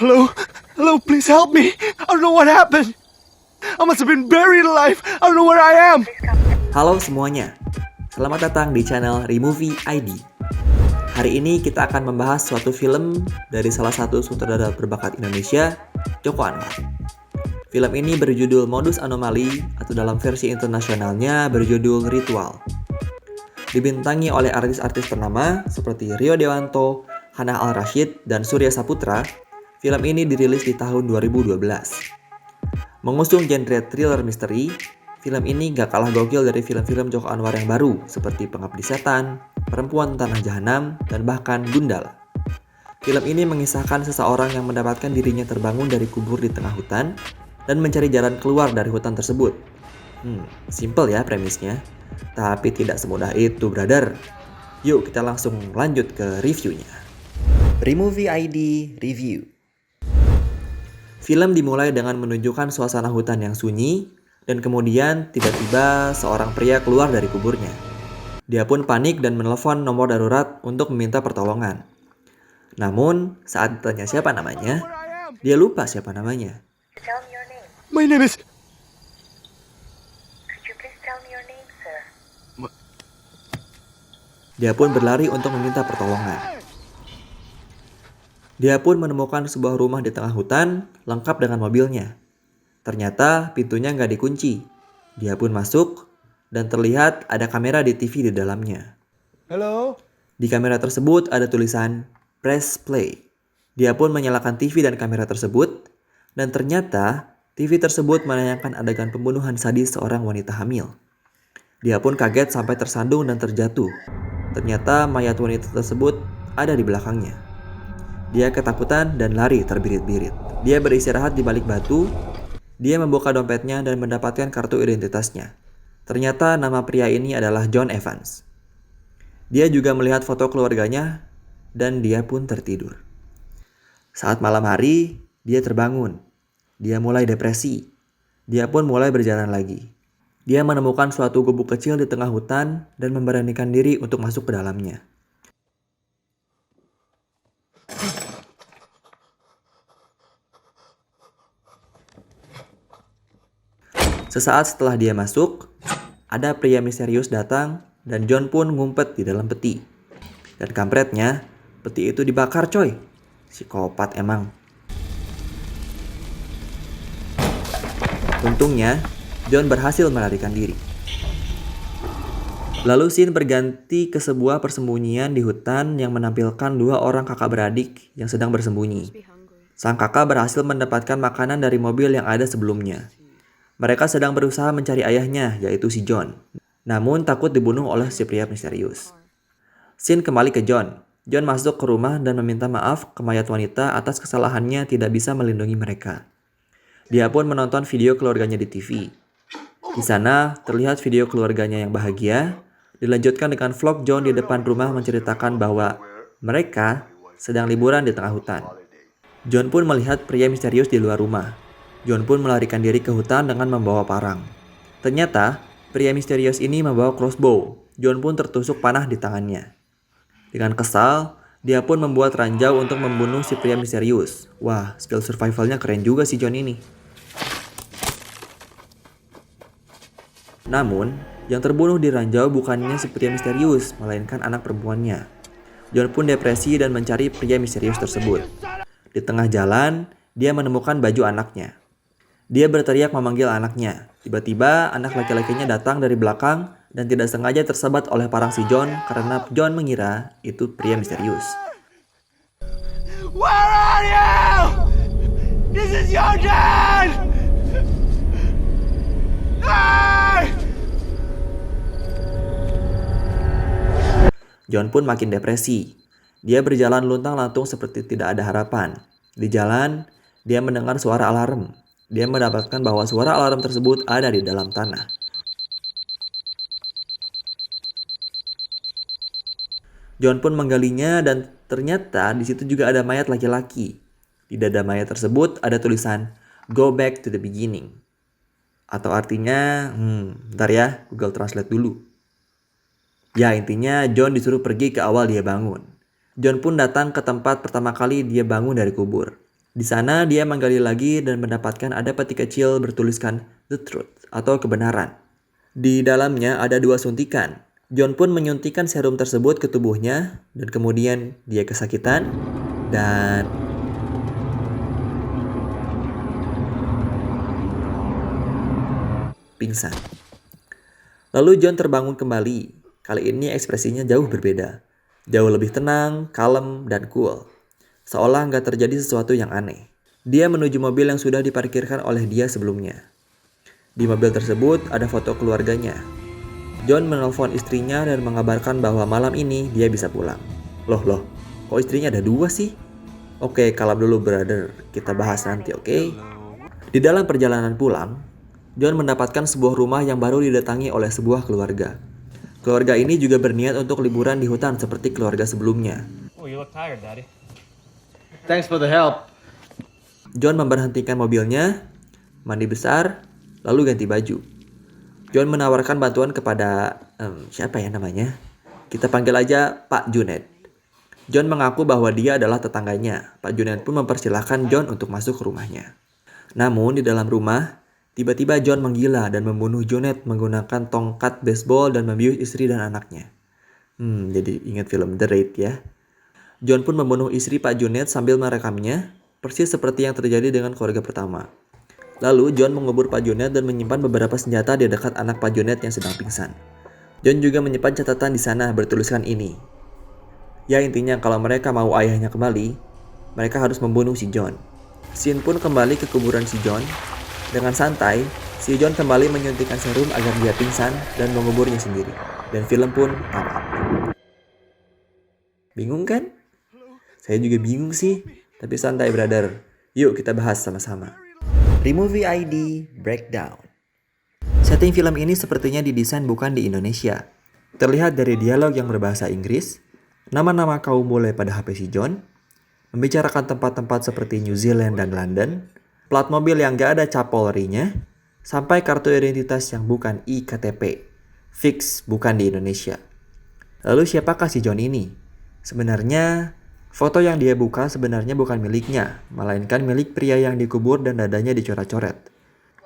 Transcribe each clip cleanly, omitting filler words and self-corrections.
Hello? Hello, please help me. I don't know what happened. I must have been buried alive. I don't know where I am. Halo semuanya, selamat datang di channel Removie ID. Hari ini kita akan membahas suatu film dari salah satu sutradara berbakat Indonesia, Joko Anwar. Film ini berjudul Modus Anomaly atau dalam versi internasionalnya berjudul Ritual. Dibintangi oleh artis-artis ternama seperti Rio Dewanto, Hannah Al Rashid, dan Surya Saputra, film ini dirilis di tahun 2012. Mengusung genre thriller misteri, film ini gak kalah gokil dari film-film Joko Anwar yang baru seperti Pengabdi Setan, Perempuan Tanah Jahanam, dan bahkan Gundala. Film ini mengisahkan seseorang yang mendapatkan dirinya terbangun dari kubur di tengah hutan dan mencari jalan keluar dari hutan tersebut. Simple ya premisnya, tapi tidak semudah itu, brother. Yuk kita langsung lanjut ke reviewnya. Removie ID Review. Film dimulai dengan menunjukkan suasana hutan yang sunyi, dan kemudian tiba-tiba seorang pria keluar dari kuburnya. Dia pun panik dan menelpon nomor darurat untuk meminta pertolongan. Namun, saat ditanya siapa namanya, dia lupa siapa namanya. Tell me your name. My name is... Could you please tell me your name, sir? Dia pun berlari untuk meminta pertolongan. Dia pun menemukan sebuah rumah di tengah hutan, lengkap dengan mobilnya. Ternyata pintunya nggak dikunci. Dia pun masuk, dan terlihat ada kamera di TV di dalamnya. Hello? Di kamera tersebut ada tulisan Press Play. Dia pun menyalakan TV dan kamera tersebut, dan ternyata TV tersebut menayangkan adegan pembunuhan sadis seorang wanita hamil. Dia pun kaget sampai tersandung dan terjatuh. Ternyata mayat wanita tersebut ada di belakangnya. Dia ketakutan dan lari terbirit-birit. Dia beristirahat di balik batu. Dia membuka dompetnya dan mendapatkan kartu identitasnya. Ternyata nama pria ini adalah John Evans. Dia juga melihat foto keluarganya dan dia pun tertidur. Saat malam hari, dia terbangun. Dia mulai depresi. Dia pun mulai berjalan lagi. Dia menemukan suatu gubuk kecil di tengah hutan dan memberanikan diri untuk masuk ke dalamnya. Sesaat setelah dia masuk, ada pria misterius datang dan John pun ngumpet di dalam peti. Dan kampretnya, peti itu dibakar coy. Psikopat emang. Untungnya, John berhasil melarikan diri. Lalu scene berganti ke sebuah persembunyian di hutan yang menampilkan dua orang kakak beradik yang sedang bersembunyi. Sang kakak berhasil mendapatkan makanan dari mobil yang ada sebelumnya. Mereka sedang berusaha mencari ayahnya, yaitu si John. Namun takut dibunuh oleh si pria misterius. Scene kembali ke John. John masuk ke rumah dan meminta maaf ke mayat wanita atas kesalahannya tidak bisa melindungi mereka. Dia pun menonton video keluarganya di TV. Di sana terlihat video keluarganya yang bahagia. Dilanjutkan dengan vlog John di depan rumah menceritakan bahwa mereka sedang liburan di tengah hutan. John pun melihat pria misterius di luar rumah. John pun melarikan diri ke hutan dengan membawa parang. Ternyata, pria misterius ini membawa crossbow. John pun tertusuk panah di tangannya. Dengan kesal, dia pun membuat ranjau untuk membunuh si pria misterius. Wah, skill survivalnya keren juga si John ini. Namun, yang terbunuh di ranjau bukannya si pria misterius, melainkan anak perempuannya. John pun depresi dan mencari pria misterius tersebut. Di tengah jalan, dia menemukan baju anaknya. Dia berteriak memanggil anaknya. Tiba-tiba anak laki-lakinya datang dari belakang dan tidak sengaja tersebat oleh parang si John karena John mengira itu pria misterius. Where are you? This is your dad! Hey! John pun makin depresi. Dia berjalan luntang-lantung seperti tidak ada harapan. Di jalan, dia mendengar suara alarm. Dia mendapatkan bahwa suara alarm tersebut ada di dalam tanah. John pun menggalinya dan ternyata di situ juga ada mayat laki-laki. Di dada mayat tersebut ada tulisan "Go back to the beginning". Atau artinya, bentar ya, Google Translate dulu. Ya intinya John disuruh pergi ke awal dia bangun. John pun datang ke tempat pertama kali dia bangun dari kubur. Di sana dia menggali lagi dan mendapatkan ada peti kecil bertuliskan The Truth atau kebenaran. Di dalamnya ada 2 suntikan. John pun menyuntikkan serum tersebut ke tubuhnya dan kemudian dia kesakitan dan pingsan. Lalu John terbangun kembali. Kali ini ekspresinya jauh berbeda. Jauh lebih tenang, kalem, dan cool. Seolah nggak terjadi sesuatu yang aneh. Dia menuju mobil yang sudah diparkirkan oleh dia sebelumnya. Di mobil tersebut ada foto keluarganya. John menelpon istrinya dan mengabarkan bahwa malam ini dia bisa pulang. Loh, kok istrinya ada 2 sih? Oke, kalem dulu brother, kita bahas nanti, oke? Di dalam perjalanan pulang, John mendapatkan sebuah rumah yang baru didatangi oleh sebuah keluarga. Keluarga ini juga berniat untuk liburan di hutan seperti keluarga sebelumnya. Oh, you look tired, Daddy. Thanks for the help. John memberhentikan mobilnya, mandi besar, lalu ganti baju. John menawarkan bantuan kepada siapa ya namanya? Kita panggil aja Pak Junaid. John mengaku bahwa dia adalah tetangganya. Pak Junaid pun mempersilahkan John untuk masuk ke rumahnya. Namun di dalam rumah, tiba-tiba John menggila dan membunuh Junaid menggunakan tongkat baseball dan membius istri dan anaknya. Jadi ingat film The Raid ya. John pun membunuh istri Pak Junaid sambil merekamnya, persis seperti yang terjadi dengan keluarga pertama. Lalu John mengubur Pak Junaid dan menyimpan beberapa senjata di dekat anak Pak Junaid yang sedang pingsan. John juga menyimpan catatan di sana bertuliskan ini. Ya intinya kalau mereka mau ayahnya kembali, mereka harus membunuh si John. Sean pun kembali ke kuburan si John. Dengan santai, si John kembali menyuntikkan serum agar dia pingsan dan menguburnya sendiri. Dan film pun tamat. Bingung kan? Saya juga bingung sih, tapi santai brother. Yuk kita bahas sama-sama. Removie ID Breakdown. Setting film ini sepertinya didesain bukan di Indonesia. Terlihat dari dialog yang berbahasa Inggris, nama-nama kaum bule pada HP si John, membicarakan tempat-tempat seperti New Zealand dan London, plat mobil yang gak ada cap Polri-nya, sampai kartu identitas yang bukan iKTP. Fix bukan di Indonesia. Lalu siapakah si John ini? Sebenarnya, foto yang dia buka sebenarnya bukan miliknya, melainkan milik pria yang dikubur dan dadanya dicoret-coret.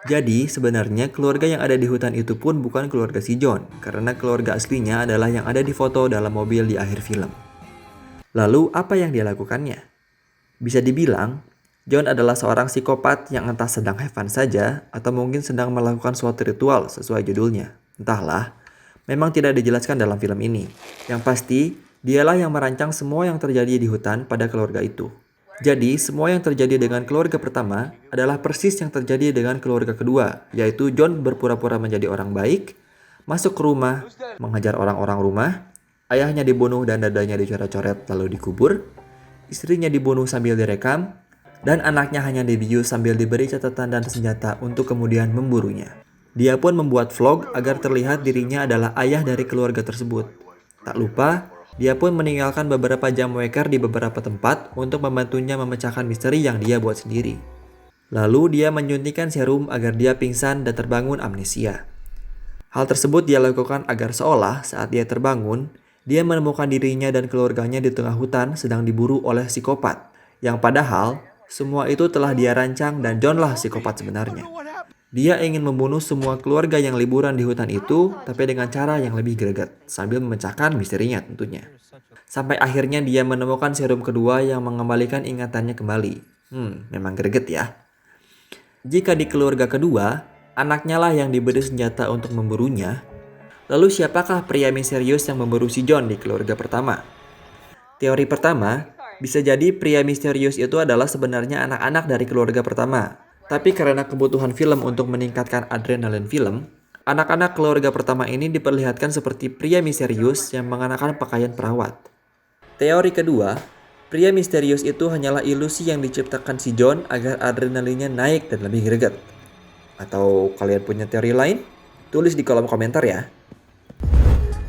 Jadi, sebenarnya keluarga yang ada di hutan itu pun bukan keluarga si John, karena keluarga aslinya adalah yang ada di foto dalam mobil di akhir film. Lalu, apa yang dia lakukannya? Bisa dibilang, John adalah seorang psikopat yang entah sedang have fun saja, atau mungkin sedang melakukan suatu ritual sesuai judulnya. Entahlah, memang tidak dijelaskan dalam film ini. Yang pasti, dialah yang merancang semua yang terjadi di hutan pada keluarga itu. Jadi, semua yang terjadi dengan keluarga pertama adalah persis yang terjadi dengan keluarga kedua, yaitu John berpura-pura menjadi orang baik, masuk ke rumah, menghajar orang-orang rumah, ayahnya dibunuh dan dadanya dicoret-coret lalu dikubur, istrinya dibunuh sambil direkam, dan anaknya hanya dibius sambil diberi catatan dan senjata untuk kemudian memburunya. Dia pun membuat vlog agar terlihat dirinya adalah ayah dari keluarga tersebut. Tak lupa, dia pun meninggalkan beberapa jam waker di beberapa tempat untuk membantunya memecahkan misteri yang dia buat sendiri. Lalu dia menyuntikkan serum agar dia pingsan dan terbangun amnesia. Hal tersebut dia lakukan agar seolah saat dia terbangun, dia menemukan dirinya dan keluarganya di tengah hutan sedang diburu oleh psikopat. Yang padahal, semua itu telah dia rancang dan Johnlah psikopat sebenarnya. Dia ingin membunuh semua keluarga yang liburan di hutan itu, tapi dengan cara yang lebih greget, sambil memecahkan misterinya tentunya. Sampai akhirnya dia menemukan serum kedua yang mengembalikan ingatannya kembali. Memang greget ya. Jika di keluarga kedua, anaknya lah yang diberi senjata untuk memburunya, lalu siapakah pria misterius yang memburu si John di keluarga pertama? Teori pertama, bisa jadi pria misterius itu adalah sebenarnya anak-anak dari keluarga pertama. Tapi karena kebutuhan film untuk meningkatkan adrenalin film, anak-anak keluarga pertama ini diperlihatkan seperti pria misterius yang mengenakan pakaian perawat. Teori kedua, pria misterius itu hanyalah ilusi yang diciptakan si John agar adrenalinnya naik dan lebih greget. Atau kalian punya teori lain? Tulis di kolom komentar ya.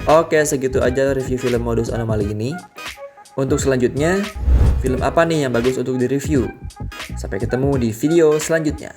Oke, segitu aja review film Modus Anomaly ini. Untuk selanjutnya, film apa nih yang bagus untuk direview? Sampai ketemu di video selanjutnya.